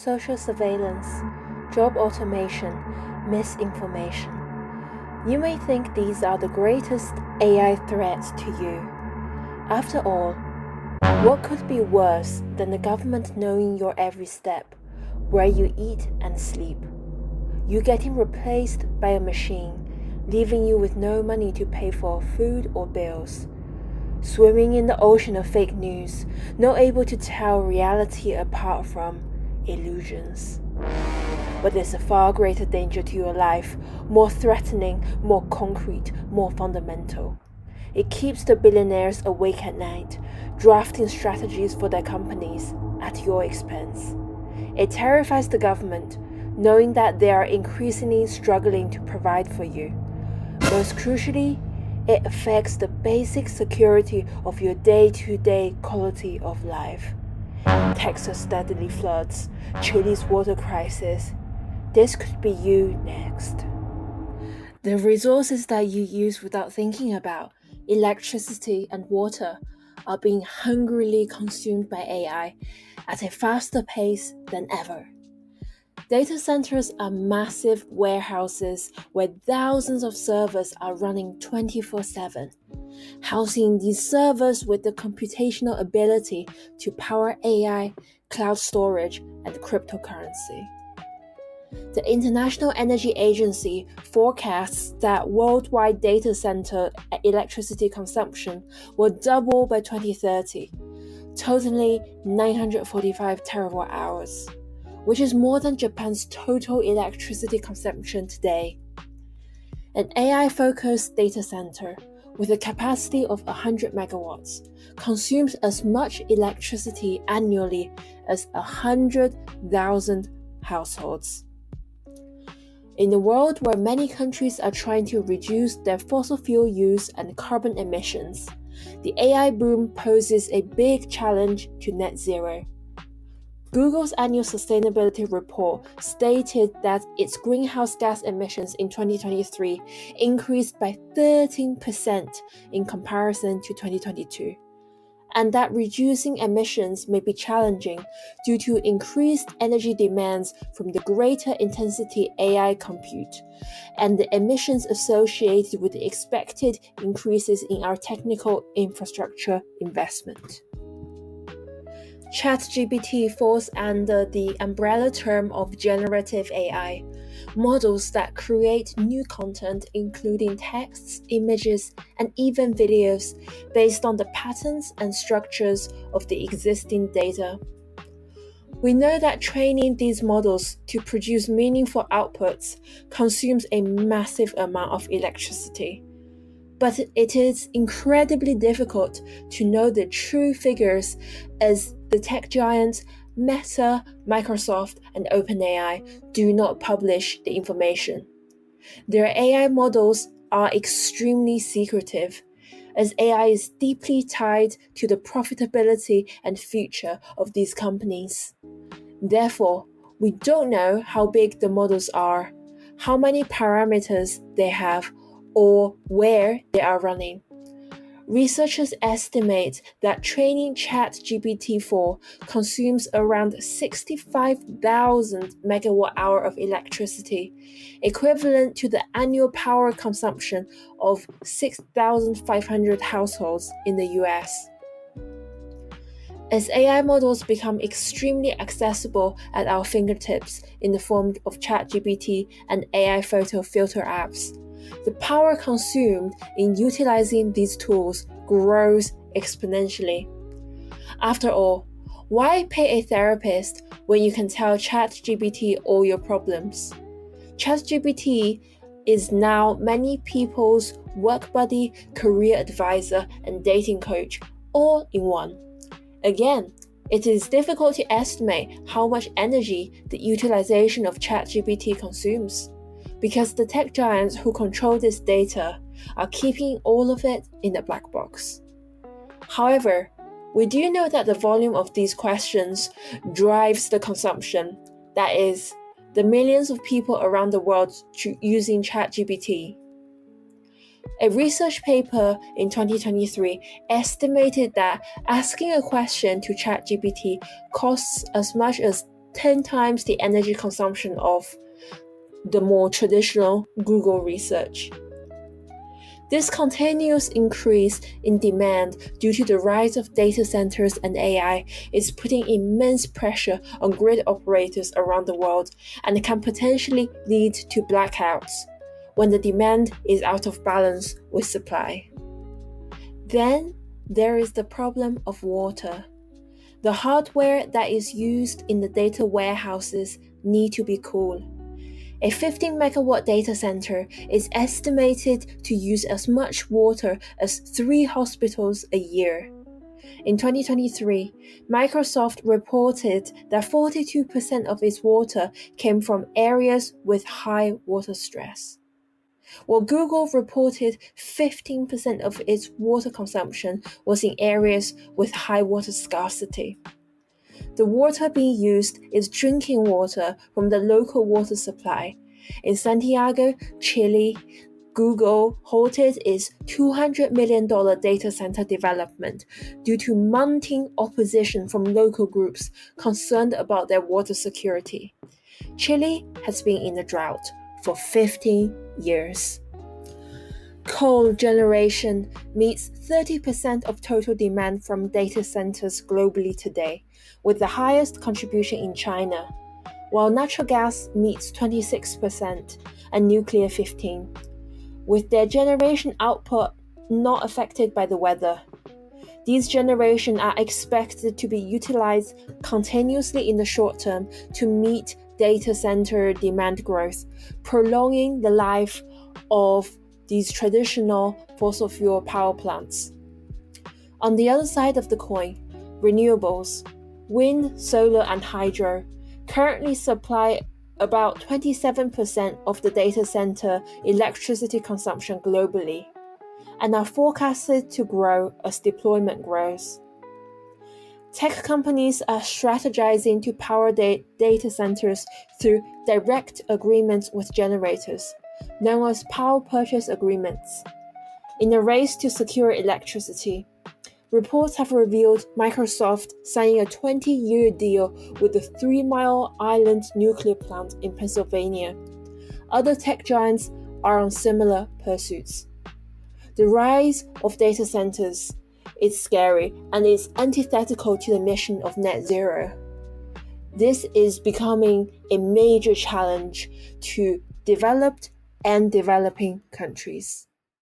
social surveillance, job automation, misinformation. You may think these are the greatest AI threats to you. After all, what could be worse than the government knowing your every step, where you eat and sleep? You getting replaced by a machine, leaving you with no money to pay for food or bills. Swimming in the ocean of fake news, not able to tell reality apart from illusions. But there's a far greater danger to your life, more threatening, more concrete, more fundamental. It keeps the billionaires awake at night, drafting strategies for their companies at your expense. It terrifies the government, knowing that they are increasingly struggling to provide for you. Most crucially, it affects the basic security of your day-to-day quality of life. Texas steadily floods, Chile's water crisis. This could be you next. The resources that you use without thinking about, electricity and water, are being hungrily consumed by AI at a faster pace than ever. Data centers are massive warehouses where thousands of servers are running 24/7. Housing these servers with the computational ability to power AI, cloud storage, and cryptocurrency. The International Energy Agency forecasts that worldwide data center electricity consumption will double by 2030, totaling 945 terawatt hours, which is more than Japan's total electricity consumption today. An AI-focused data center with a capacity of 100 megawatts consumes as much electricity annually as 100,000 households. In a world where many countries are trying to reduce their fossil fuel use and carbon emissions, the AI boom poses a big challenge to net zero. Google's annual sustainability report stated that its greenhouse gas emissions in 2023 increased by 13% in comparison to 2022, and that reducing emissions may be challenging due to increased energy demands from the greater intensity AI compute and the emissions associated with the expected increases in our technical infrastructure investment. ChatGPT falls under the umbrella term of generative AI, models that create new content including texts, images, and even videos based on the patterns and structures of the existing data. We know that training these models to produce meaningful outputs consumes a massive amount of electricity. But it is incredibly difficult to know the true figures as the tech giants Meta, Microsoft, and OpenAI do not publish the information. Their AI models are extremely secretive, as AI is deeply tied to the profitability and future of these companies. Therefore, we don't know how big the models are, how many parameters they have, or where they are running. Researchers estimate that training ChatGPT-4 consumes around 65,000 megawatt-hour of electricity, equivalent to the annual power consumption of 6,500 households in the US. As AI models become extremely accessible at our fingertips in the form of ChatGPT and AI photo filter apps, the power consumed in utilizing these tools grows exponentially. After all, why pay a therapist when you can tell ChatGPT all your problems? ChatGPT is now many people's work buddy, career advisor, and dating coach all in one. Again, it is difficult to estimate how much energy the utilization of ChatGPT consumes, because the tech giants who control this data are keeping all of it in a black box. However, we do know that the volume of these questions drives the consumption, that is, the millions of people around the world using ChatGPT. A research paper in 2023 estimated that asking a question to ChatGPT costs as much as 10 times the energy consumption of the more traditional Google research. This continuous increase in demand due to the rise of data centers and AI is putting immense pressure on grid operators around the world and can potentially lead to blackouts when the demand is out of balance with supply. Then there is the problem of water. The hardware that is used in the data warehouses need to be cool. A 15 megawatt data center is estimated to use as much water as 3 hospitals a year. In 2023, Microsoft reported that 42% of its water came from areas with high water stress, while Google reported 15% of its water consumption was in areas with high water scarcity. The water being used is drinking water from the local water supply. In Santiago, Chile, Google halted its $200 million data center development due to mounting opposition from local groups concerned about their water security. Chile has been in a drought for 15 years. Coal generation meets 30% of total demand from data centers globally today, with the highest contribution in China, while natural gas meets 26% and nuclear 15%, with their generation output not affected by the weather. These generations are expected to be utilized continuously in the short term to meet data center demand growth, prolonging the life of these traditional fossil fuel power plants. On the other side of the coin, renewables, wind, solar, and hydro currently supply about 27% of the data center electricity consumption globally, and are forecasted to grow as deployment grows. Tech companies are strategizing to power data centers through direct agreements with generators, known as power purchase agreements. In a race to secure electricity, reports have revealed Microsoft signing a 20-year deal with the 3 Mile Island nuclear plant in Pennsylvania. Other tech giants are on similar pursuits. The rise of data centers is scary and is antithetical to the mission of net zero. This is becoming a major challenge to developed and developing countries.